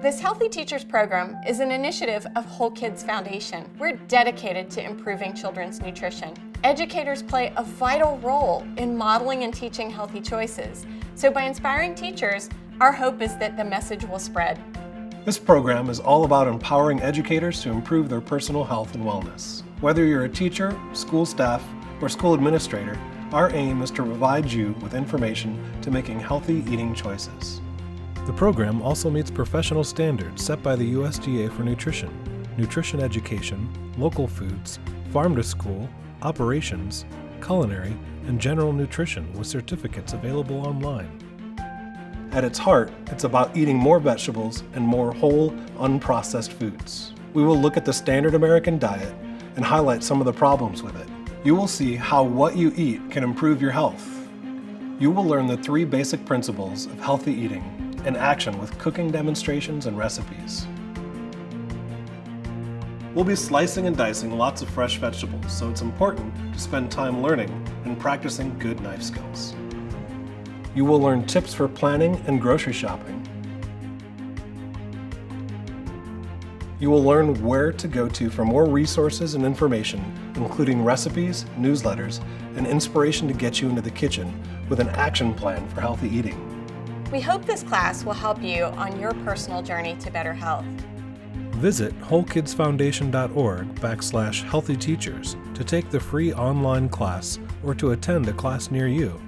This Healthy Teachers program is an initiative of Whole Kids Foundation. We're dedicated to improving children's nutrition. Educators play a vital role in modeling and teaching healthy choices. So by inspiring teachers, our hope is that the message will spread. This program is all about empowering educators to improve their personal health and wellness. Whether you're a teacher, school staff, or school administrator, our aim is to provide you with information to making healthy eating choices. The program also meets professional standards set by the USDA for nutrition, nutrition education, local foods, farm to school, operations, culinary, and general nutrition with certificates available online. At its heart, it's about eating more vegetables and more whole, unprocessed foods. We will look at the standard American diet and highlight some of the problems with it. You will see how what you eat can improve your health. You will learn the 3 basic principles of healthy eating in action with cooking demonstrations and recipes. We'll be slicing and dicing lots of fresh vegetables, so it's important to spend time learning and practicing good knife skills. You will learn tips for planning and grocery shopping. You will learn where to go to for more resources and information, including recipes, newsletters, and inspiration to get you into the kitchen with an action plan for healthy eating. We hope this class will help you on your personal journey to better health. Visit wholekidsfoundation.org/healthyteachers to take the free online class or to attend a class near you.